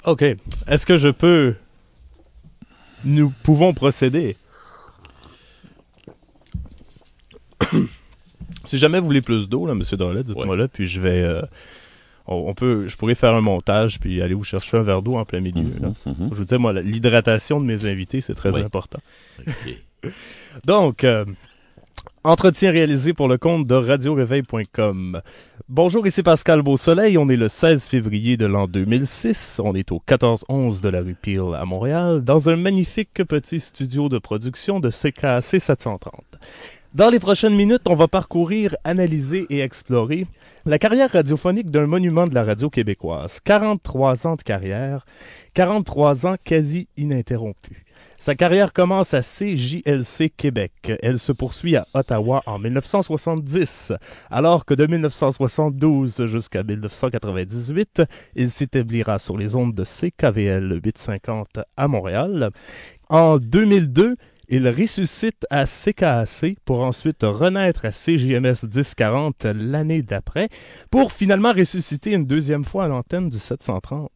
OK. Est-ce que je peux... Nous pouvons procéder. Si jamais vous voulez plus d'eau, là, M. Drolet, dites-moi là, puis je vais... je pourrais faire un montage puis aller vous chercher un verre d'eau en plein milieu. Là. Je vous dis, moi, l'hydratation de mes invités, c'est très important. Okay. Donc, entretien réalisé pour le compte de radioréveil.com. Bonjour, ici Pascal Beausoleil. On est le 16 février de l'an 2006. On est au 1411 de la rue Peel à Montréal, dans un magnifique petit studio de production de CKAC 730. Dans les prochaines minutes, on va parcourir, analyser et explorer la carrière radiophonique d'un monument de la radio québécoise. 43 ans de carrière, 43 ans quasi ininterrompus. Sa carrière commence à CJLC Québec. Elle se poursuit à Ottawa en 1970, alors que de 1972 jusqu'à 1998, il s'établira sur les ondes de CKVL 850 à Montréal. En 2002, il ressuscite à CKAC pour ensuite renaître à CJMS 1040 l'année d'après, pour finalement ressusciter une deuxième fois à l'antenne du 730.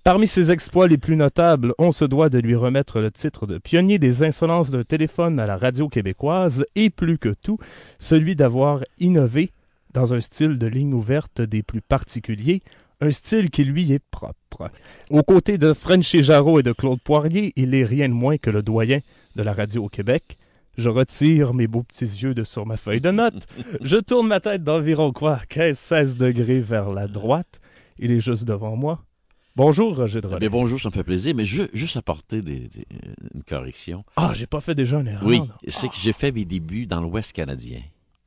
Parmi ses exploits les plus notables, on se doit de lui remettre le titre de pionnier des insolences d'un téléphone à la radio québécoise et plus que tout, celui d'avoir innové dans un style de ligne ouverte des plus particuliers, un style qui lui est propre. Aux côtés de Frenchy Jarreau et de Claude Poirier, il est rien de moins que le doyen de la radio au Québec. Je retire mes beaux petits yeux de sur ma feuille de notes. Je tourne ma tête d'environ 15-16 degrés vers la droite. Il est juste devant moi. Bonjour, Roger Drolet. Mais bonjour, ça me fait plaisir, mais juste apporter une correction. Ah, j'ai pas fait déjà une erreur. Oui, c'est que j'ai fait mes débuts dans l'Ouest canadien.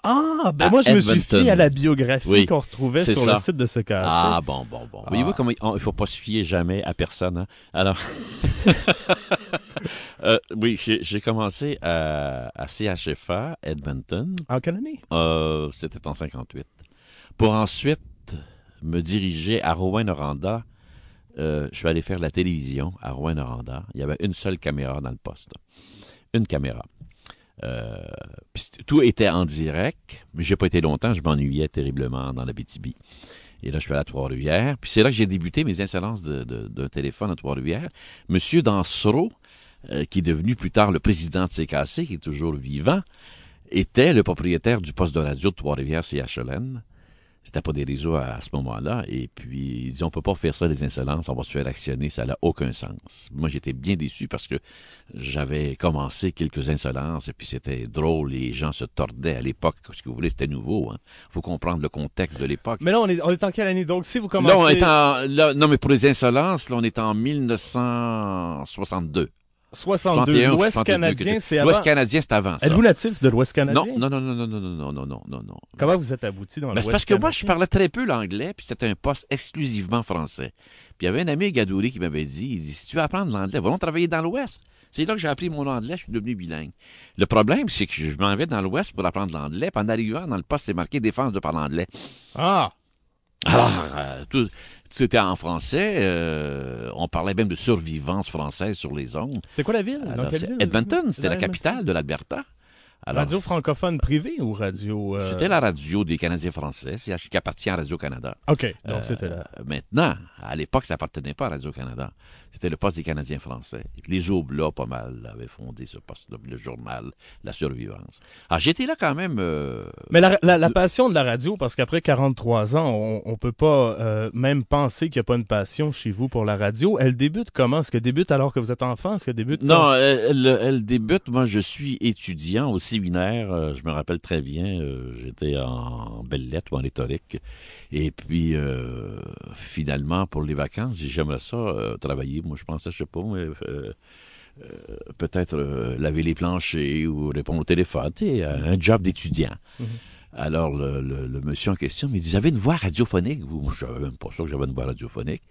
Ah, ben moi, je me suis fié à la biographie qu'on retrouvait sur ça. Le site de CKAC. Ah, bon. Voyez-vous comment il ne faut pas se fier jamais à personne. Hein? Alors, oui, j'ai commencé à CHFA, Edmonton. En quelle année? C'était en 58. Pour ensuite me diriger à Rouyn-Noranda. Je suis allé faire la télévision à Rouyn-Noranda. Il y avait une seule caméra dans le poste. Une caméra. Tout était en direct, mais j'ai pas été longtemps, je m'ennuyais terriblement dans l'Abitibi. Et là, je suis allé à Trois-Rivières. Puis c'est là que j'ai débuté mes insolences d'un téléphone à Trois-Rivières. Monsieur Dansereau, qui est devenu plus tard le président de CKAC, qui est toujours vivant, était le propriétaire du poste de radio de Trois-Rivières CHLN. C'était pas des réseaux à ce moment-là. Et puis, il dit, on peut pas faire ça, les insolences, on va se faire actionner, ça n'a aucun sens. Moi, j'étais bien déçu parce que j'avais commencé quelques insolences et puis c'était drôle, les gens se tordaient à l'époque. Ce que vous voulez, c'était nouveau. Hein. Faut comprendre le contexte de l'époque. Mais là, on est en quelle année? Donc, si vous commencez... Non, mais pour les insolences, là, on est en 1962. 62. L'Ouest canadien, c'est avant. L'Ouest canadien, c'est avant ça. Êtes-vous natif de l'Ouest canadien? Non. Comment vous êtes abouti dans l'Ouest canadien? C'est parce que moi, je parlais très peu l'anglais, puis c'était un poste exclusivement français. Puis il y avait un ami Gadouri qui m'avait dit, il dit, si tu veux apprendre l'anglais, va donc travailler dans l'Ouest. C'est là que j'ai appris mon anglais, je suis devenu bilingue. Le problème, c'est que je m'en vais dans l'Ouest pour apprendre l'anglais, puis en arrivant dans le poste, c'est marqué défense de parler anglais. Ah! Alors, tout était en français. On parlait même de survivance française sur les ondes. C'était quoi la ville? Alors, Edmonton, c'était la capitale de l'Alberta. Alors, radio francophone privée ou radio... C'était la radio des Canadiens français, qui appartient à Radio-Canada. OK, donc c'était là. Maintenant, à l'époque, ça n'appartenait pas à Radio-Canada. C'était le poste des Canadiens français. Et puis les Oblats, pas mal, avaient fondé ce poste-là, le journal La Survivance. Alors, j'étais là quand même... Mais la passion de la radio, parce qu'après 43 ans, on peut pas même penser qu'il n'y a pas une passion chez vous pour la radio. Elle débute comment? Est-ce qu'elle débute alors que vous êtes enfant? Est-ce qu'elle débute... Non, elle débute... Moi, je suis étudiant au séminaire. Je me rappelle très bien. J'étais en belles lettres ou en rhétorique. Et puis, finalement, pour les vacances, j'aimerais ça travailler. Moi, je pensais, je sais pas, mais peut-être laver les planchers ou répondre au téléphone. Un job d'étudiant. Mm-hmm. Alors, le monsieur en question me dit, vous avez une voix radiophonique? Moi, je savais même pas ça que j'avais une voix radiophonique.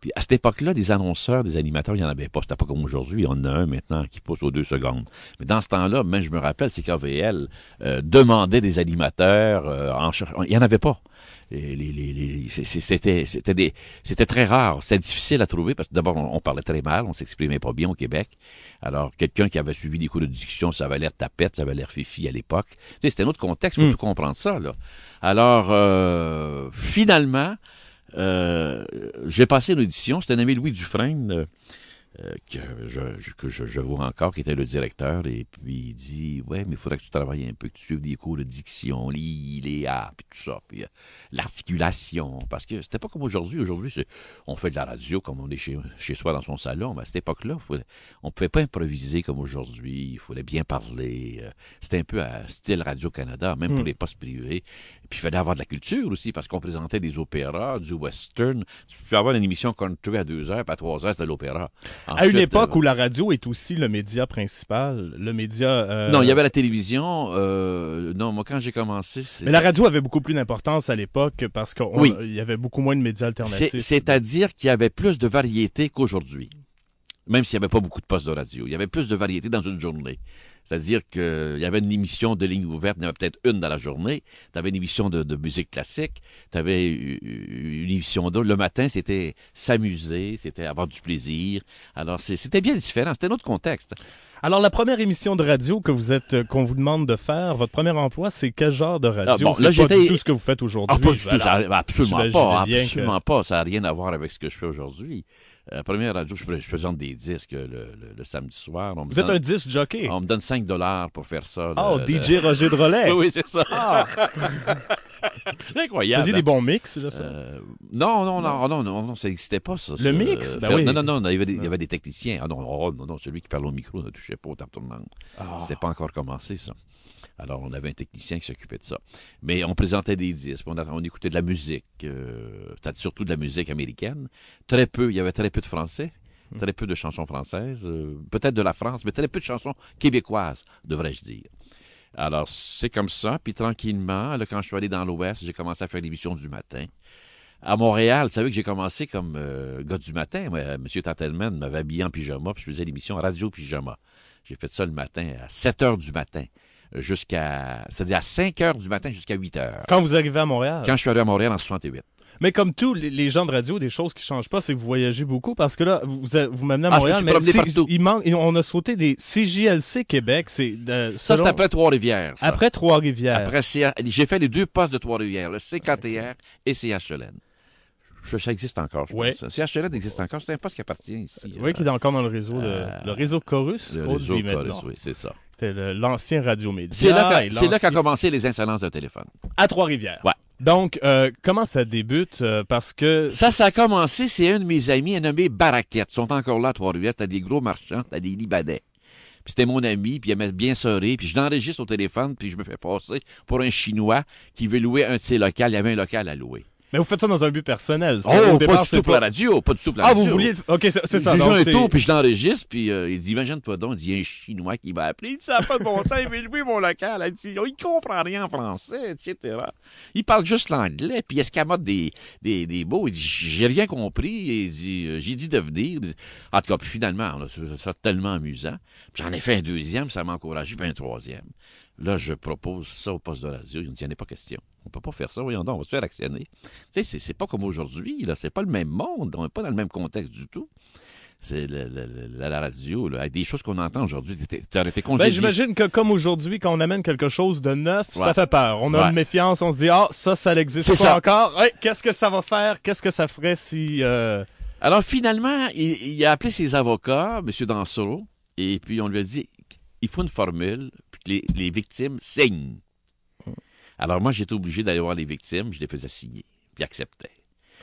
Puis à cette époque-là, des annonceurs, des animateurs, il n'y en avait pas. C'était pas comme aujourd'hui. Il y en a un maintenant qui pousse aux 2 secondes. Mais dans ce temps-là, même je me rappelle, c'est qu'AVL demandait des animateurs. Il n'y en avait pas. C'était très rare. C'était difficile à trouver parce que d'abord, on parlait très mal. On s'exprimait pas bien au Québec. Alors, quelqu'un qui avait suivi des cours de diction, ça avait l'air tapette, ça avait l'air fifi à l'époque. Tu sais, c'était un autre contexte pour tout comprendre ça, là. Alors, finalement... j'ai passé une audition. C'était un ami Louis Dufresne, que je vois encore, qui était le directeur, et puis il dit « Ouais, mais il faudrait que tu travailles un peu, que tu suives des cours de diction, les A, puis tout ça, puis l'articulation. » Parce que c'était pas comme aujourd'hui. Aujourd'hui, on fait de la radio comme on est chez soi dans son salon. Mais à cette époque-là, on pouvait pas improviser comme aujourd'hui. Il fallait bien parler. C'était un peu à style Radio-Canada, même pour les postes privés. Puis il fallait avoir de la culture aussi, parce qu'on présentait des opéras, du western. Tu peux avoir une émission country à 2 heures, puis à 3 heures, c'était l'opéra. À une époque où la radio est aussi le média principal, le média... Non, il y avait la télévision. Non, moi, quand j'ai commencé... Mais la radio avait beaucoup plus d'importance à l'époque parce qu'il y avait beaucoup moins de médias alternatifs. C'est-à-dire qu'il y avait plus de variété qu'aujourd'hui. Même s'il n'y avait pas beaucoup de postes de radio. Il y avait plus de variété dans une journée. C'est-à-dire qu'il y avait une émission de ligne ouverte, il y en avait peut-être une dans la journée. Tu avais une émission de musique classique. Tu avais une émission d'autre. Le matin, c'était s'amuser, c'était avoir du plaisir. Alors, c'était bien différent. C'était un autre contexte. Alors, la première émission de radio qu'on vous demande de faire, votre premier emploi, c'est quel genre de radio? Là, c'est pas du tout ce que vous faites aujourd'hui. Pas du tout. Absolument pas. Absolument pas. Ça n'a rien à voir avec ce que je fais aujourd'hui. Première radio, je présente des disques le samedi soir. Vous êtes un disque jockey? On me donne 5$ pour faire ça. DJ Roger Drolet? Oui, c'est ça. Ah. Incroyable. Vous faisiez des bons mix, je sais. Non, ça n'existait pas, ça. Le mix? Ben oui. Non, il y avait des techniciens. Ah non, celui qui parlait au micro ne touchait pas au table tournante. C'était pas encore commencé, ça. Alors, on avait un technicien qui s'occupait de ça. Mais on présentait des disques, on écoutait de la musique, surtout de la musique américaine. Il y avait très peu de français, très peu de chansons françaises, peut-être de la France, mais très peu de chansons québécoises, devrais-je dire. Alors, c'est comme ça, puis tranquillement, là, quand je suis allé dans l'Ouest, j'ai commencé à faire l'émission du matin. À Montréal, vous savez que j'ai commencé comme gars du matin. M. Tattelman m'avait habillé en pyjama, puis je faisais l'émission Radio Pyjama. J'ai fait ça le matin, à 7 h du matin. C'est-à-dire à 5 h du matin jusqu'à 8 h. Quand vous arrivez à Montréal? Quand je suis arrivé à Montréal en 68. Mais comme tous les gens de radio, des choses qui ne changent pas, c'est que vous voyagez beaucoup parce que là, vous m'amenez à Montréal, on a sauté des CJLC Québec. Ça, c'est après Trois-Rivières. Ça. Après Trois-Rivières. J'ai fait les 2 postes de Trois-Rivières, le CKTR et CHLN. Ça existe encore, je pense. CHLN existe encore. C'est un poste qui appartient ici. Oui, qui est encore dans le réseau, le réseau Chorus. Le réseau Chorus, oui, c'est ça. C'était l'ancien Radio Média. C'est là qu'a commencé les insolences de téléphone. À Trois-Rivières. Ouais. Donc, comment ça débute? Parce que... Ça a commencé, c'est un de mes amis, un nommé Baraquette. Ils sont encore là à Trois-Rivières. C'était des gros marchands, c'était des Libanais. Puis c'était mon ami, puis il aimait bien seurer. Puis je l'enregistre au téléphone, puis je me fais passer pour un Chinois qui veut louer un de ses locales. Il y avait un local à louer. Mais vous faites ça dans un but personnel. Pas du tout pour la radio. Pas du tout pour la radio. Vous vouliez... OK, c'est ça. J'ai joué un tour, puis je l'enregistre, puis il dit, imagine-toi donc, il dit, il y a un Chinois qui m'a appelé. Il dit, ça n'a pas de bon sens, il veut louer mon local. Il dit, il comprend rien en français, etc. Il parle juste l'anglais, puis il escamote des mots. Il dit, j'ai rien compris. Il dit, j'ai dit de venir. En tout cas, puis finalement, on a trouvé ça tellement amusant. Puis j'en ai fait un deuxième, ça m'a encouragé, puis un troisième. Là, je propose ça au poste de radio. Il n'y en a pas question. On ne peut pas faire ça. Voyons donc, on va se faire actionner. Tu sais, c'est pas comme aujourd'hui. Là, c'est pas le même monde. On n'est pas dans le même contexte du tout. C'est la radio, là, avec des choses qu'on entend aujourd'hui. Tu aurais été congédié. J'imagine que comme aujourd'hui, quand on amène quelque chose de neuf, ça fait peur. On a une méfiance. On se dit, ça n'existe pas encore. Hey, qu'est-ce que ça va faire? Qu'est-ce que ça ferait si... Alors, finalement, il a appelé ses avocats, M. Dansereau, et puis on lui a dit... Il faut une formule, puis que les victimes signent. Alors moi, j'étais obligé d'aller voir les victimes, je les faisais signer, puis ils acceptaient.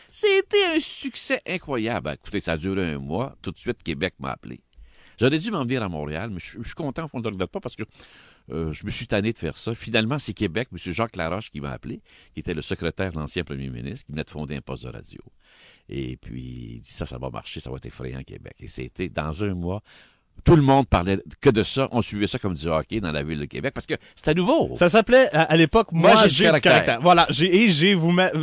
C'était un succès incroyable. Écoutez, ça a duré 1 mois. Tout de suite, Québec m'a appelé. J'aurais dû m'en venir à Montréal, mais je suis content, on ne le regrette pas, parce que je me suis tanné de faire ça. Finalement, c'est Québec, M. Jacques Laroche qui m'a appelé, qui était le secrétaire de l'ancien premier ministre, qui venait de fonder un poste de radio. Et puis, il dit, ça va marcher, ça va être effrayant, Québec. Et c'était dans 1 mois... Tout le monde parlait que de ça. On suivait ça comme du hockey dans la ville de Québec parce que c'était nouveau. Ça s'appelait, à l'époque, Moi, j'ai du caractère. Voilà.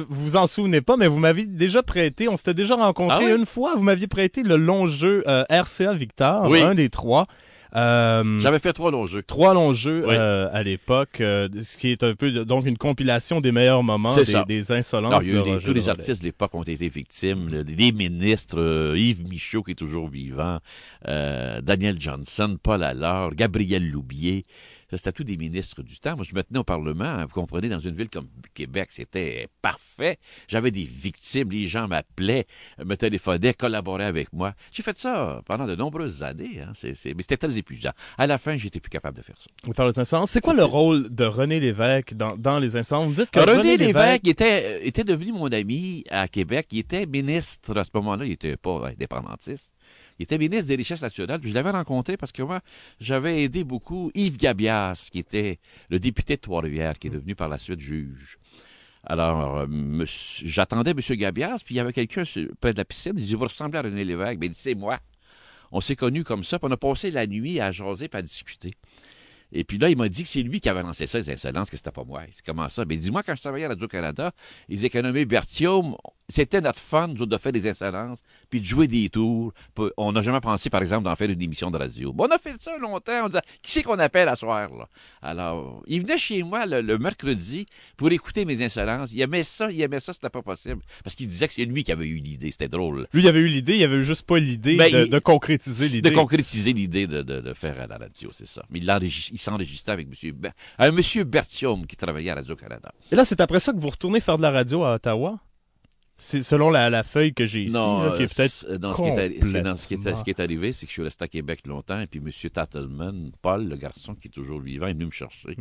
Vous en souvenez pas, mais vous m'aviez déjà prêté, on s'était déjà rencontrés une fois. Vous m'aviez prêté le long jeu RCA Victor, un des 3. J'avais fait 3 longs jeux. 3 longs jeux à l'époque, ce qui est un peu donc une compilation des meilleurs moments des insolences de Roger tous les artistes de l'époque ont été victimes. Des ministres, Yves Michaud qui est toujours vivant, Daniel Johnson, Paul Allard, Gabriel Loubier. C'était tous des ministres du temps. Moi, je me tenais au Parlement. Vous comprenez, dans une ville comme Québec, c'était parfait. J'avais des victimes. Les gens m'appelaient, me téléphonaient, collaboraient avec moi. J'ai fait ça pendant de nombreuses années. Hein. Mais c'était très épuisant. À la fin, j'étais plus capable de faire ça. Faire les instances. C'est quoi le rôle de René Lévesque dans les instances? Vous dites que René Lévesque était devenu mon ami à Québec. Il était ministre à ce moment-là. Il n'était pas indépendantiste. Il était ministre des Richesses nationales. Puis je l'avais rencontré parce que moi, j'avais aidé beaucoup Yves Gabias, qui était le député de Trois-Rivières, qui est devenu par la suite juge. Alors, j'attendais M. Gabias, puis il y avait quelqu'un près de la piscine. Il dit, vous ressemblez à René Lévesque. Ben, il dit, c'est moi. On s'est connus comme ça, puis on a passé la nuit à jaser et à discuter. Et puis là, il m'a dit que c'est lui qui avait lancé ça, les insolences, que c'était pas moi. C'est comment ça? Mais dis-moi, quand je travaillais à Radio-Canada, les économies Berthiaume, c'était notre fun, nous autres, de faire des insolences, puis de jouer des tours. On n'a jamais pensé, par exemple, d'en faire une émission de radio. Bon, on a fait ça longtemps. On disait, qui c'est qu'on appelle à soir, là? Alors, il venait chez moi le mercredi pour écouter mes insolences. Il aimait ça, c'était pas possible. Parce qu'il disait que c'est lui qui avait eu l'idée. C'était drôle. Lui, il avait eu l'idée, il avait juste pas l'idée de concrétiser l'idée. De concrétiser l'idée de faire à la radio, c'est ça. Mais il s'enregistrait avec monsieur Berthiaume qui travaillait à Radio-Canada. Et là, c'est après ça que vous retournez faire de la radio à Ottawa? C'est selon la feuille que j'ai ici, non, là, qui est peut-être ce qui est arrivé, c'est que je suis resté à Québec longtemps, et puis M. Tattleman, Paul, le garçon qui est toujours vivant, est venu me chercher.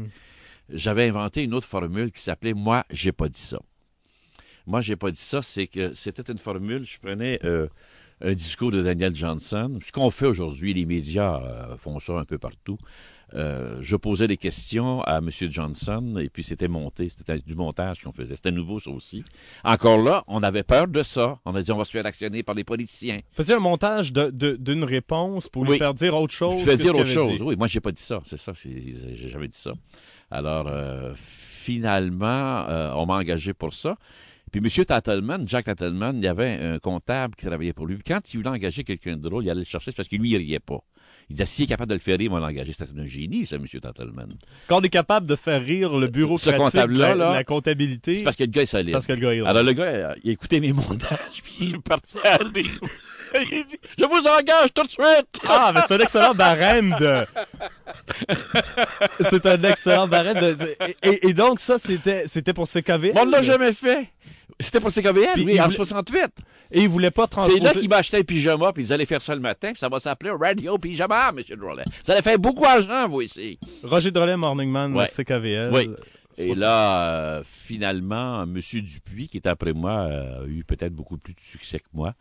J'avais inventé une autre formule qui s'appelait « Moi, j'ai pas dit ça ». Moi, j'ai pas dit ça, c'est que c'était une formule, je prenais un discours de Daniel Johnson, ce qu'on fait aujourd'hui, les médias font ça un peu partout. Je posais des questions à M. Johnson et puis c'était monté, c'était du montage qu'on faisait. C'était nouveau, ça aussi. Encore là, on avait peur de ça. On a dit on va se faire actionner par les politiciens. Faisiez un montage d'une réponse pour lui faire dire autre chose. Je dire autre chose, oui. Moi, j'ai pas dit ça. C'est ça, j'ai jamais dit ça. Alors, finalement, on m'a engagé pour ça. Puis M. Tattleman, Jack Tattleman, il y avait un comptable qui travaillait pour lui. Puis quand il voulait engager quelqu'un de drôle, il allait le chercher parce que lui, il riait pas. Il disait, s'il est capable de le faire rire, il va l'engager. C'était un génie, ça, M. Tattleman. Quand on est capable de faire rire le bureaucratique de la comptabilité... C'est parce que le gars est solide. Parce que le gars est... Alors, le gars, il écoutait mes montages, puis il est parti à rire. Il dit, je vous engage tout de suite! Ah, mais c'est un excellent barème de... C'est un excellent barème de... Et donc, ça, c'était pour CKVL? On ne l'a jamais fait. C'était pour CKVL, oui, en 68. Et il voulait pas transposer... C'est là qu'il m'achetait un pyjama, puis ils allaient faire ça le matin, puis ça va s'appeler Radio Pyjama, M. Drolet. Vous allez faire beaucoup d'argent, vous, ici. Roger Drolet, Morning Man, CKVL. Oui. Et là, finalement, M. Dupuis, qui est après moi, a eu peut-être beaucoup plus de succès que moi,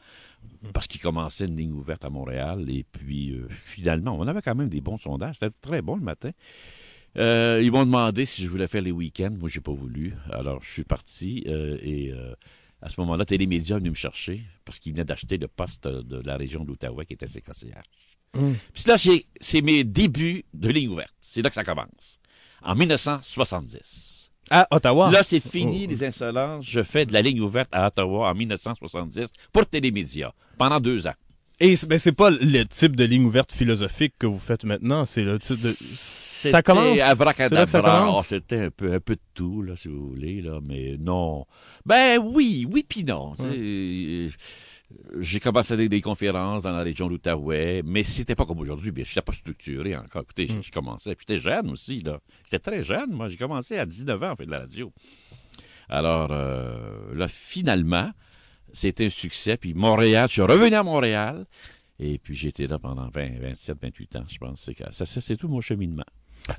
parce qu'il commençait une ligne ouverte à Montréal. Et puis, finalement, on avait quand même des bons sondages. C'était très bon le matin. Ils m'ont demandé si je voulais faire les week-ends. Moi, j'ai pas voulu. Alors, je suis parti et à ce moment-là, Télémédia est venu me chercher parce qu'il venait d'acheter le poste de la région d'Outaouais qui était CKCH. Puis là, c'est mes débuts de ligne ouverte. C'est là que ça commence. En 1970. À Ottawa? Là, c'est fini, les insolences. Je fais de la ligne ouverte à Ottawa en 1970 pour Télémédia pendant 2 ans. Et c'est pas le type de ligne ouverte philosophique que vous faites maintenant, c'est le type de... Ça commence. Abracadabra. C'était un peu de tout, là, si vous voulez, là, mais non. Ben oui puis non. J'ai commencé à donner des conférences dans la région d'Outaouais, mais c'était pas comme aujourd'hui. Je n'étais pas structuré encore. Écoutez, j'ai commencé. Puis j'étais jeune aussi, là. J'étais très jeune, moi. J'ai commencé à 19 ans à faire de la radio. Alors, là, finalement, c'était un succès. Puis Montréal, je suis revenu à Montréal. Et puis j'étais là pendant 27, 28 ans, je pense. C'est tout mon cheminement.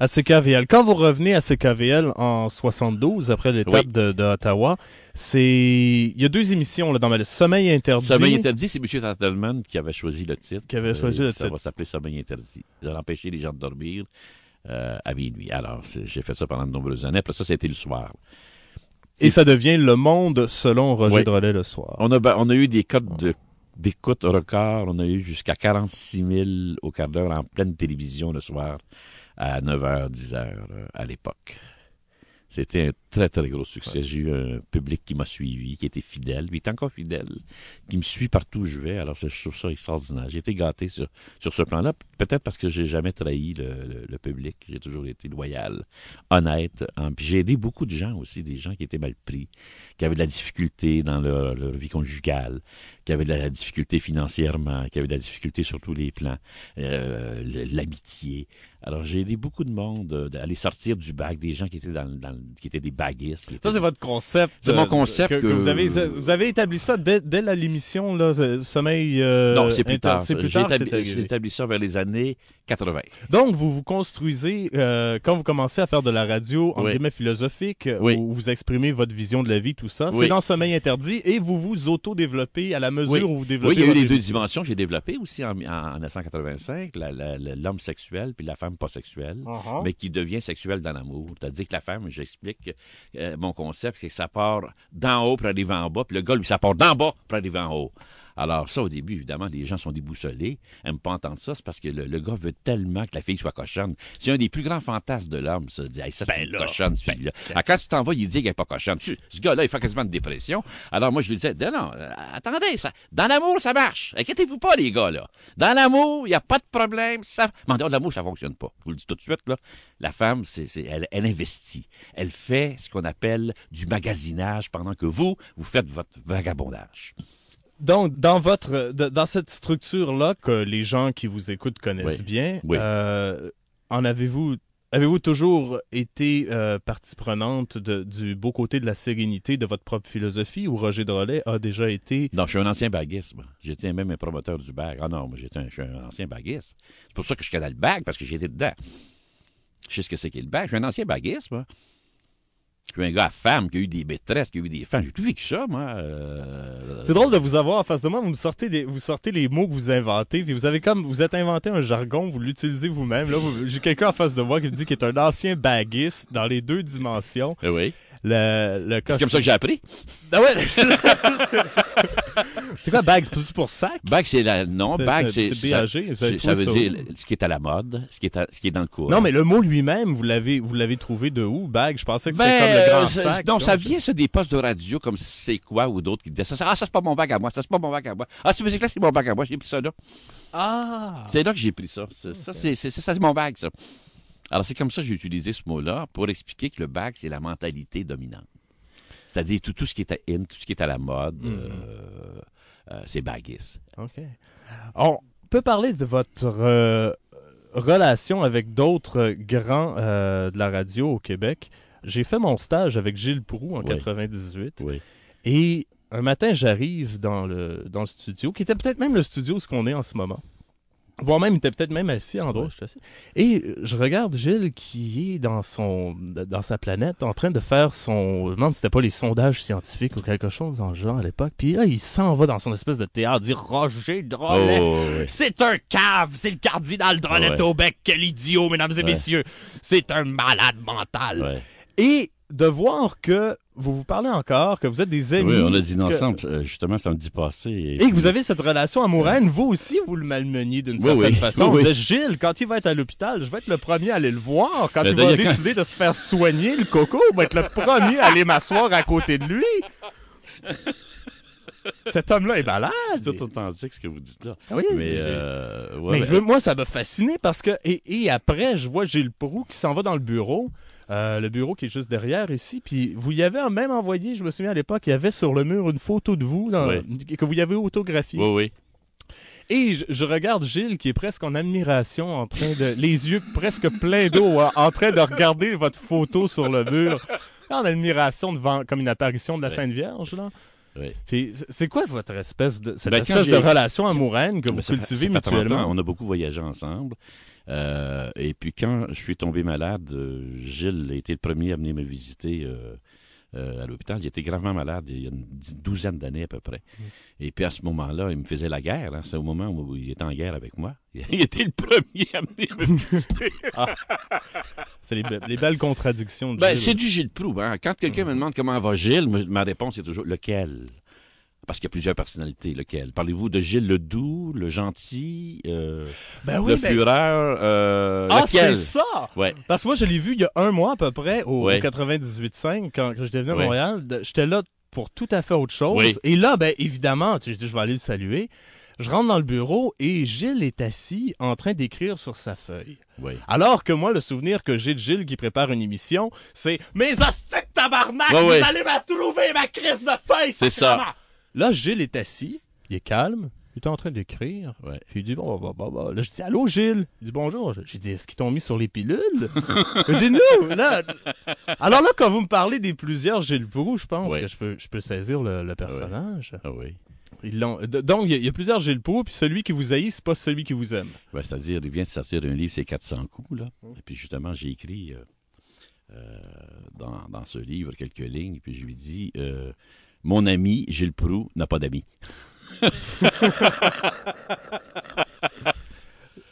À CKVL. Quand vous revenez à CKVL en 72, après l'étape de Ottawa, il y a 2 émissions là, dans le Sommeil interdit. Sommeil interdit, c'est M. Tattleman qui avait choisi le titre. Ça va s'appeler Sommeil interdit. Ça va empêcher les gens de dormir à minuit. Alors, j'ai fait ça pendant de nombreuses années. Puis ça, c'était le soir. Et ça devient Le Monde selon Roger Drolet le soir. On a eu des codes d'écoute record. On a eu jusqu'à 46 000 au quart d'heure en pleine télévision le soir. À 9h, 10h à l'époque. C'était un très, très gros succès. J'ai eu un public qui m'a suivi, qui était fidèle, lui est encore fidèle, qui me suit partout où je vais. Alors, je trouve ça extraordinaire. J'ai été gâté sur ce plan-là, peut-être parce que j'ai jamais trahi le public. J'ai toujours été loyal, honnête. Puis j'ai aidé beaucoup de gens aussi, des gens qui étaient mal pris, qui avaient de la difficulté dans leur vie conjugale, qui avaient de la difficulté financièrement, qui avaient de la difficulté sur tous les plans, l'amitié. Alors, j'ai aidé beaucoup de monde à aller sortir du bac, des gens qui étaient qui étaient des baguistes. Ça, c'est votre concept. C'est mon concept que vous avez établi ça dès l'émission, là, Sommeil. Non, c'est plus tard. C'est plus tard. J'ai établi ça vers les années 80. Donc, vous construisez, quand vous commencez à faire de la radio, en guillemets philosophique, où vous exprimez votre vision de la vie, tout ça, c'est dans Sommeil interdit, et vous vous auto-développez à la mesure où vous développez. Oui, il y a eu les deux dimensions que j'ai développées aussi en 1985, l'homme sexuel puis la femme pas sexuelle, mais qui devient sexuelle dans l'amour. C'est-à-dire que la femme, j'explique mon concept, c'est que ça part d'en haut pour arriver en bas, puis le gars, lui, ça part d'en bas pour arriver en haut. Alors ça, au début, évidemment, les gens sont déboussolés, n'aiment pas entendre ça, c'est parce que le gars veut tellement que la fille soit cochonne. C'est un des plus grands fantasmes de l'homme, ça, de dire, hey, ça, c'est cochonne, celui-là. Alors, quand tu t'en vas, il dit qu'elle n'est pas cochonne. Ce gars-là, il fait quasiment une dépression. Alors moi, je lui disais, non, attendez, dans l'amour, ça marche. Inquiétez-vous pas, les gars, là. Dans l'amour, il n'y a pas de problème. Mais en dehors de l'amour, ça ne fonctionne pas. Je vous le dis tout de suite, là. La femme, elle investit. Elle fait ce qu'on appelle du magasinage pendant que vous faites votre vagabondage. Donc, dans cette structure-là que les gens qui vous écoutent connaissent bien, avez-vous toujours été partie prenante du beau côté de la sérénité de votre propre philosophie, ou Roger Drolet a déjà été... Non, je suis un ancien baguiste. J'étais même un promoteur du bag. Ah non, moi, je suis un ancien baguiste. C'est pour ça que je connais le bag, parce que j'étais dedans. Je sais ce que c'est qu'est le bag. Je suis un ancien baguiste, moi. Je suis un gars à femme qui a eu des maîtresses, qui a eu des femmes. J'ai tout vécu ça, moi. C'est drôle de vous avoir en face de moi. Vous sortez les mots que vous inventez, puis vous êtes inventé un jargon, vous l'utilisez vous-même. Là, j'ai quelqu'un en face de moi qui me dit qu'il est un ancien baguiste dans les deux dimensions. Oui. C'est comme ça que j'ai appris. Ah ouais. C'est quoi bag? C'est pour sac? Bag, bag, c'est B-A-G. Ça veut dire ce qui est à la mode, ce qui est dans le courant. Non, mais le mot lui-même, vous l'avez trouvé de où, bag? Je pensais que c'était comme le grand sac. Non, ça vient des postes de radio comme C'est quoi ou d'autres qui disaient ça. Ah, ça, c'est pas mon bag à moi. Ça, c'est pas mon bag à moi. Ah, cette musique-là, c'est mon bag à moi. J'ai pris ça là. Ah! C'est là que j'ai pris ça. Ça, c'est mon bag, ça. Alors, c'est comme ça que j'ai utilisé ce mot-là pour expliquer que le bag, c'est la mentalité dominante. C'est-à-dire tout ce qui est à in, tout ce qui est à la mode, c'est baguiste. OK. On peut parler de votre relation avec d'autres grands de la radio au Québec. J'ai fait mon stage avec Gilles Proulx en 98. Oui. Et un matin, j'arrive dans le studio, qui était peut-être même le studio où on est en ce moment. Voire même, il était peut-être même assis en droit. Et je regarde Gilles qui est dans sa planète en train de faire son... Je me demande si c'était pas les sondages scientifiques ou quelque chose dans le genre à l'époque. Puis là, il s'en va dans son espèce de théâtre dire Roger Drolet, c'est un cave, c'est le cardinal Drolet au bec, quel idiot, mesdames et messieurs. C'est un malade mental. Ouais. Et de voir que vous parlez encore, que vous êtes des amis. Oui, on a dîné ensemble, justement, samedi passé. Et que vous avez cette relation amoureuse. Vous aussi, vous le malmeniez d'une certaine façon. Oui. Vous dites, Gilles, quand il va être à l'hôpital, je vais être le premier à aller le voir. Quand il va décider de se faire soigner, le coco, je vais être le premier à aller m'asseoir à côté de lui. Cet homme-là est malade. C'est tout authentique ce que vous dites là. Oui, mais moi, ça m'a fasciné parce que... Et après, je vois Gilles Proulx qui s'en va dans le bureau. Le bureau qui est juste derrière ici. Puis vous y avez même envoyé, je me souviens à l'époque, il y avait sur le mur une photo de vous que vous y avez autographiée. Oui. Et je regarde Gilles qui est presque en admiration, en train de... les yeux presque pleins d'eau, en train de regarder votre photo sur le mur. En admiration devant, comme une apparition de la Sainte Vierge, là. Oui. Puis c'est quoi votre espèce de relation amoureuse que vous cultivez mutuellement? On a beaucoup voyagé ensemble. Et puis quand je suis tombé malade, Gilles a été le premier à venir me visiter à l'hôpital. J'étais gravement malade il y a une douzaine d'années à peu près. Et puis à ce moment-là, il me faisait la guerre. Hein. C'est au moment où il était en guerre avec moi. Il était le premier à venir me visiter. C'est les belles contradictions de Gilles. C'est du Gilles Proulx. Hein. Quand quelqu'un me demande comment va Gilles, ma réponse est toujours « lequel ?» Parce qu'il y a plusieurs personnalités. Lequel? Parlez-vous de Gilles Ledoux, le gentil, le fureur, lequel? C'est ça! Ouais. Parce que moi, je l'ai vu il y a un mois à peu près, au Ouais. 98.5, quand j'étais venu à Ouais. Montréal. J'étais là pour tout à fait autre chose. Oui. Et là, ben évidemment, je vais aller le saluer. Je rentre dans le bureau et Gilles est assis en train d'écrire sur sa feuille. Oui. Alors que moi, le souvenir que j'ai de Gilles qui prépare une émission, c'est « Mes hosties de tabarnak, Ouais, ouais. vous allez me trouver ma crise de feuille! » C'est ça. sacrément! Là, Gilles est assis, il est calme, il est en train d'écrire. Ouais. Puis il dit bon. Là, je dis allô Gilles. Il dit bonjour. J'ai dit est-ce qu'ils t'ont mis sur les pilules? Il dit non. Là. Alors là, quand vous me parlez des plusieurs Gilles Proulx, je pense Ouais. que je peux saisir le personnage. Ah oui. Donc, il y a plusieurs Gilles Proulx, puis celui qui vous haït, c'est pas celui qui vous aime. Ben, c'est-à-dire, il vient de sortir un livre, c'est 400 coups, là. Et puis, justement, j'ai écrit dans ce livre quelques lignes, puis je lui dis mon ami Gilles Proulx n'a pas d'amis.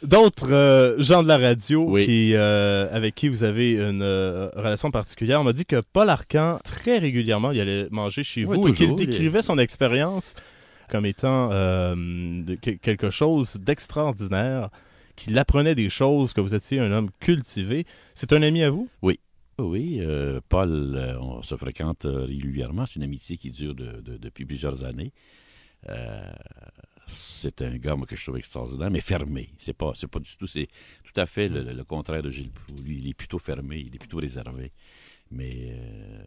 D'autres gens de la radio Oui. avec qui vous avez une relation particulière, on m'a dit que Paul Arcand, très régulièrement, il allait manger chez Oui, vous et qu'il toujours. décrivait son expérience comme étant quelque chose d'extraordinaire, qu'il apprenait des choses, que vous étiez un homme cultivé. C'est un ami à vous? Oui, Paul, on se fréquente régulièrement. C'est une amitié qui dure depuis plusieurs années. C'est un gars moi, que je trouve extraordinaire, mais fermé. C'est pas du tout. C'est tout à fait le contraire de Gilles Proulx. Lui, il est plutôt fermé, il est plutôt réservé. Mais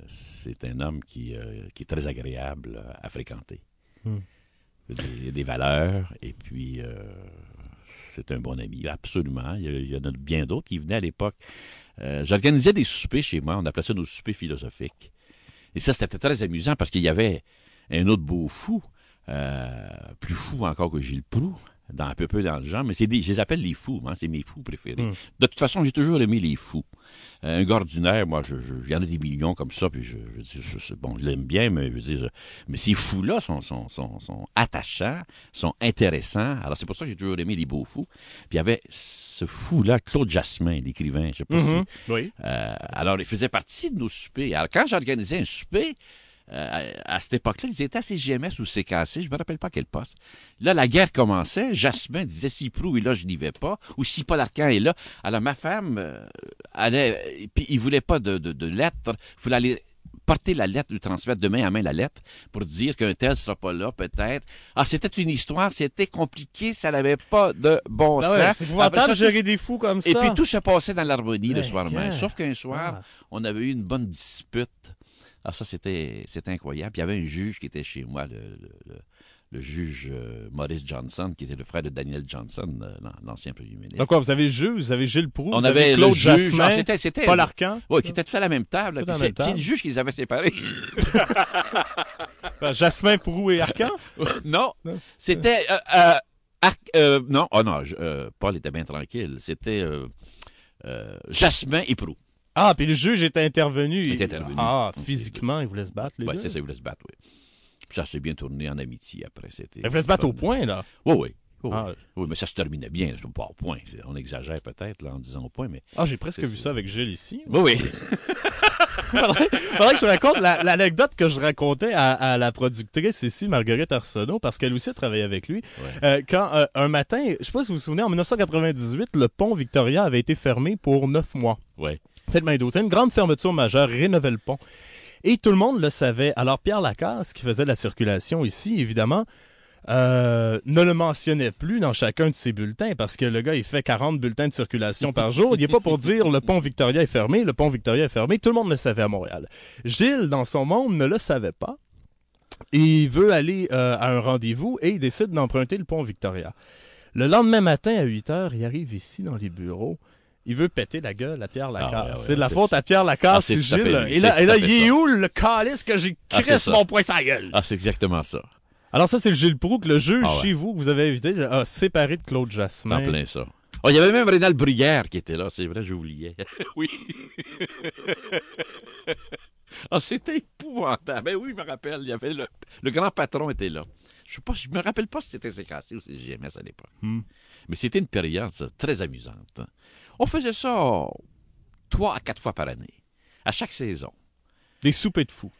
c'est un homme qui est très agréable à fréquenter. Il a des valeurs, et puis c'est un bon ami, absolument. Il y en a bien d'autres qui venaient à l'époque. J'organisais des soupers chez moi, on appelait ça nos soupers philosophiques. Et ça, c'était très amusant parce qu'il y avait un autre beau fou, plus fou encore que Gilles Proulx, un peu dans le genre, mais je les appelle les fous, hein, c'est mes fous préférés. De toute façon, j'ai toujours aimé les fous. Un gars ordinaire, moi, il y en a des millions comme ça, puis je l'aime bien, mais je veux dire, mais ces fous-là sont attachants, sont intéressants. Alors, c'est pour ça que j'ai toujours aimé les beaux fous. Puis il y avait ce fou-là, Claude Jasmin, l'écrivain, je sais pas si... Oui. Alors, il faisait partie de nos soupers. Alors, quand j'organisais un souper, à cette époque-là, ils étaient à CGMS ou CKC, je me rappelle pas à quel poste. Là, la guerre commençait, Jasmin disait si Proulx est là, je n'y vais pas, ou si Paul Arcand est là. Alors, ma femme allait, puis il voulait pas de lettres, il voulait aller porter la lettre, lui transmettre de main à main la lettre, pour dire qu'un tel sera pas là, peut-être. Ah, c'était une histoire, c'était compliqué, ça n'avait pas de bon sens. Ouais, c'est épouvantable de gérer des fous comme ça. Et puis tout se passait dans l'harmonie le soir yeah. même. Sauf qu'un soir, on avait eu une bonne dispute. Ah, ça, c'était incroyable. Puis il y avait un juge qui était chez moi, le juge Maurice Johnson, qui était le frère de Daniel Johnson, l'ancien premier ministre. Donc quoi, vous avez Gilles Proulx, On vous avez avait Claude le juge, Jasmin, c'était Paul Arcand. Oui, qui était tout à la même table. Tout à la même C'est table. le juge qui les avait séparés. Jasmin, Proulx et Arcand? Non, c'était... Paul était bien tranquille. C'était Jasmin et Proulx. Ah, puis le juge est intervenu. Il est intervenu. Ah, physiquement, il voulait se battre, les Oui, deux. c'est ça, il voulait se battre, oui. Puis ça s'est bien tourné en amitié après. Il voulait se battre au point, là. Oui. Ah. Oui, mais ça se terminait bien. C'est pas au point. On exagère peut-être là, en disant au point, mais... Ah, j'ai presque vu ça avec Gilles ici. Oui. Faudrait que je raconte l'anecdote que je racontais à la productrice ici, Marguerite Arsenault, parce qu'elle aussi travaillait avec lui. Ouais. Quand un matin, je sais pas si vous vous souvenez, en 1998, le pont Victoria avait été fermé pour 9 mois. Oui. Tellement d'autres. Une grande fermeture majeure, rénovait le pont. Et tout le monde le savait. Alors Pierre Lacasse, qui faisait la circulation ici, évidemment, ne le mentionnait plus dans chacun de ses bulletins parce que le gars, il fait 40 bulletins de circulation par jour. Il n'est pas pour dire le pont Victoria est fermé, le pont Victoria est fermé. Tout le monde le savait à Montréal. Gilles, dans son monde, ne le savait pas. Il veut aller à un rendez-vous et il décide d'emprunter le pont Victoria. Le lendemain matin, à 8 h, il arrive ici dans les bureaux. Il veut péter la gueule à Pierre Lacasse. C'est de la faute à Pierre Lacasse, c'est Gilles. Et là, il est où le calice que j'ai crisse mon poing sur la gueule? Ah, c'est exactement ça. Alors ça, c'est le Gilles Proulx que le juge chez vous, que vous avez invité, a séparé de Claude Jasmin. En plein ça. Oh, il y avait même Rénal Bruyère qui était là, c'est vrai, j'oubliais. Oui. Ah, c'était épouvantable. Ben oui, je me rappelle, il y avait le grand patron était là. Je me rappelle pas si c'était CKC ou CGMS à l'époque. Mais c'était une période ça, très amusante. On faisait ça 3 à 4 fois par année, à chaque saison. Des soupers de fous.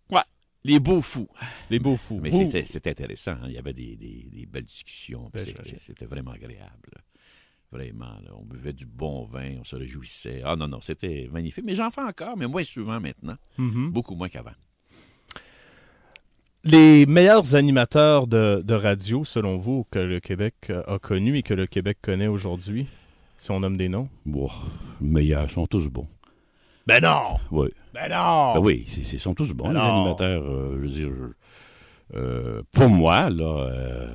Ouais. Les beaux fous. Les beaux fous. Mais c'était intéressant. Hein. Il y avait des belles discussions. C'était vraiment agréable. Vraiment. Là. On buvait du bon vin, on se réjouissait. Ah non, c'était magnifique. Mais j'en fais encore, mais moins souvent maintenant. Beaucoup moins qu'avant. Les meilleurs animateurs de radio, selon vous, que le Québec a connus et que le Québec connaît aujourd'hui, si on nomme des noms? Wow. Les meilleurs, sont tous bons. Ben non! Oui. Ben non! Ben oui, ils sont tous bons, les animateurs. Je veux dire, pour moi, là,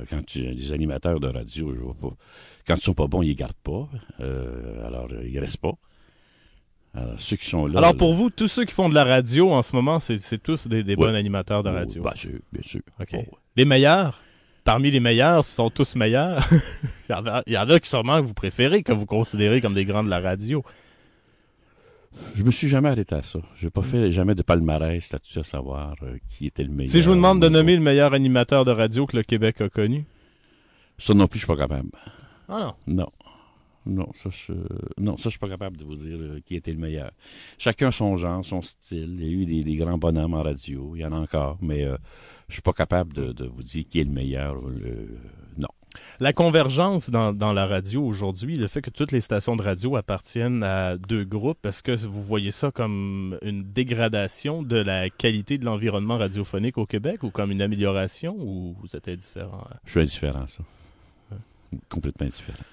quand des animateurs de radio, je vois pas. Quand ils sont pas bons, ils les gardent pas. Alors, ils restent pas. Alors, ceux qui sont là... Alors, pour vous, tous ceux qui font de la radio en ce moment, c'est tous des bons animateurs de radio? Bien sûr. OK. Oh, ouais. Les meilleurs? Parmi les meilleurs, sont tous meilleurs? il y en a qui sûrement que vous préférez, que vous considérez comme des grands de la radio. Je me suis jamais arrêté à ça. Je n'ai pas fait jamais de palmarès là-dessus à savoir qui était le meilleur. Si je vous demande de nommer le meilleur animateur de radio que le Québec a connu? Ça non plus, je suis pas capable. Ah non? Non, ça, je suis pas capable de vous dire qui était le meilleur. Chacun son genre, son style. Il y a eu des grands bonhommes en radio. Il y en a encore, mais je suis pas capable de vous dire qui est le meilleur. Non. La convergence dans la radio aujourd'hui, le fait que toutes les stations de radio appartiennent à deux groupes, est-ce que vous voyez ça comme une dégradation de la qualité de l'environnement radiophonique au Québec ou comme une amélioration ou vous êtes indifférent? Je suis indifférent à ça. Complètement indifférent.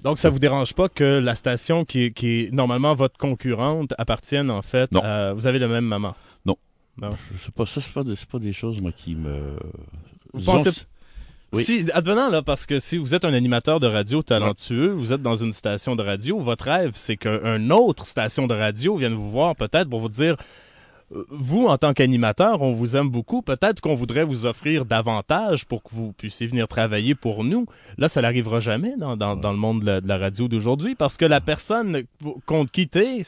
Donc, ça vous dérange pas que la station qui est normalement votre concurrente appartienne en fait à... Vous avez le même maman? Non. Je sais pas, ça, c'est pas des choses, moi, qui me... Vous pensez... Oui. Si, advenant, là, parce que si vous êtes un animateur de radio talentueux, vous êtes dans une station de radio, votre rêve, c'est qu'une autre station de radio vienne vous voir peut-être pour vous dire... Vous, en tant qu'animateur, on vous aime beaucoup. Peut-être qu'on voudrait vous offrir davantage pour que vous puissiez venir travailler pour nous. Là, ça n'arrivera jamais dans le monde de la radio d'aujourd'hui parce que la personne contre qui t'es,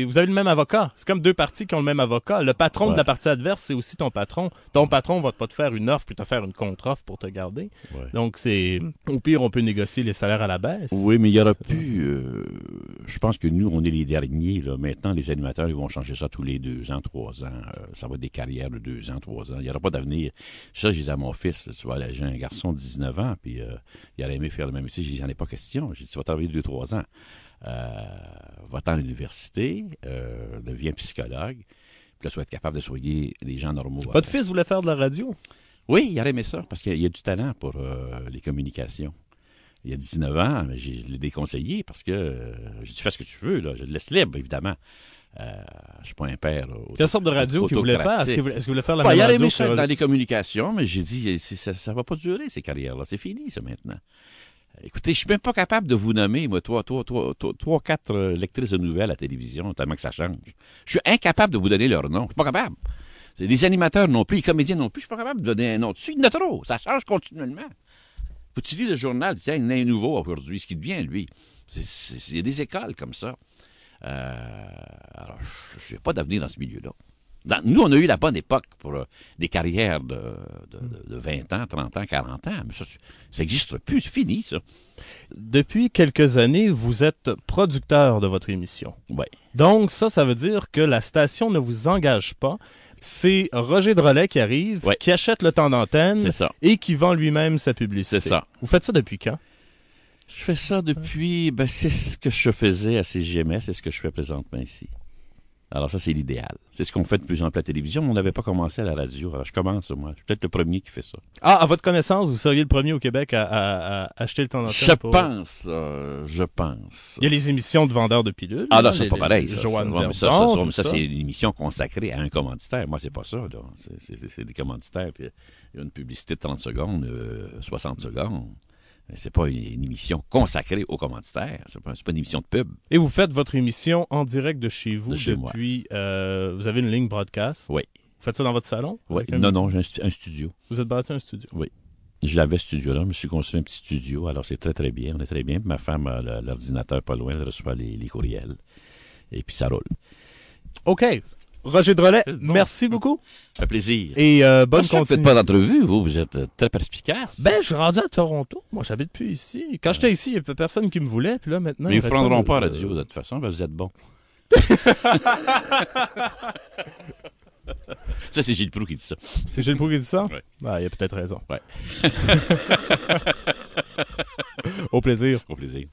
vous avez le même avocat. C'est comme deux parties qui ont le même avocat. Le patron de la partie adverse, c'est aussi ton patron. Ton patron va pas te faire une offre puis te faire une contre-offre pour te garder. Ouais. Donc, au pire, on peut négocier les salaires à la baisse. Oui, mais il y aura plus... je pense que nous, on est les derniers. Là. Maintenant, les animateurs, ils vont changer ça tous les 2 ans, 3 ans. Ça va être des carrières de 2 ans, 3 ans. Il n'y aura pas d'avenir. Ça, j'ai dit à mon fils, tu vois, j'ai un garçon de 19 ans, puis il aurait aimé faire le même métier. J'ai dit, j'en ai pas question. J'ai dit, tu vas travailler 2-3 ans. Va-t'en à l'université, deviens psychologue, puis là, tu vas être capable de soigner les gens normaux. Votre fils voulait faire de la radio? Oui, il aurait aimé ça, parce qu'il y a du talent pour les communications. Il y a 19 ans, mais je l'ai déconseillé parce que j'ai dit, fais ce que tu veux, là. Je le laisse libre, évidemment. Je suis pas un père. Quelle sorte de radio qu'il voulait faire? Est-ce qu'il voulait faire la même radio? Il aurait aimé faire dans les communications, mais j'ai dit, ça va pas durer, ces carrières-là. C'est fini, ça, maintenant. Écoutez, je suis même pas capable de vous nommer, moi, 3-4 lectrices de nouvelles à la télévision, tellement que ça change. Je suis incapable de vous donner leur nom. Je suis pas capable. C'est des animateurs non plus, les comédiens non plus. Je suis pas capable de donner un nom dessus. Il y en a trop. Ça change continuellement. Faut que tu lis le journal, tiens, il y en a un nouveau aujourd'hui. Ce qui devient, lui. Il y a des écoles comme ça. Alors, je n'ai pas d'avenir dans ce milieu-là. Nous, on a eu la bonne époque pour des carrières de 20 ans, 30 ans, 40 ans. Mais ça n'existe plus, c'est fini, ça. Depuis quelques années, vous êtes producteur de votre émission. Oui. Donc, ça veut dire que la station ne vous engage pas. C'est Roger Drolet qui arrive, qui achète le temps d'antenne et qui vend lui-même sa publicité. C'est ça. Vous faites ça depuis quand? Je fais ça depuis... c'est ce que je faisais à CGMS, c'est ce que je fais présentement ici. Alors ça, c'est l'idéal. C'est ce qu'on fait de plus en plus à la télévision, mais on n'avait pas commencé à la radio. Alors je commence, moi. Je suis peut-être le premier qui fait ça. Ah, à votre connaissance, vous seriez le premier au Québec à acheter le temps d'antenne? Je pense. Il y a les émissions de vendeurs de pilules. Ah là, c'est pas pareil. Ça, c'est une émission consacrée à un commanditaire. Moi, c'est pas ça. Là. C'est des commanditaires. Il y a une publicité de 30 secondes, 60 secondes. C'est pas une émission consacrée aux commanditaires. C'est pas une émission de pub. Et vous faites votre émission en direct de chez vous depuis... vous avez une ligne broadcast? Oui. Vous faites ça dans votre salon? Oui. Non, j'ai un studio. Vous êtes bâti un studio? Oui. Je l'avais, ce studio-là. Je me suis construit un petit studio. Alors, c'est très, très bien. On est très bien. Ma femme a l'ordinateur pas loin. Elle reçoit les courriels. Et puis, ça roule. OK. Roger Drolet, merci beaucoup. Ça fait plaisir. Et bonne continuation. Vous ne faites pas d'entrevue, vous êtes très perspicace. Je suis rendu à Toronto. Moi, j'habite plus ici. Quand j'étais ici, il n'y avait personne qui me voulait. Puis là, maintenant. Mais ils ne vous prendront pas à la radio, de toute façon, vous êtes bon. Ça, c'est Gilles Proulx qui dit ça. C'est Gilles Proulx qui dit ça? Ouais. Ah, il a peut-être raison. Ouais. Au plaisir. Au plaisir.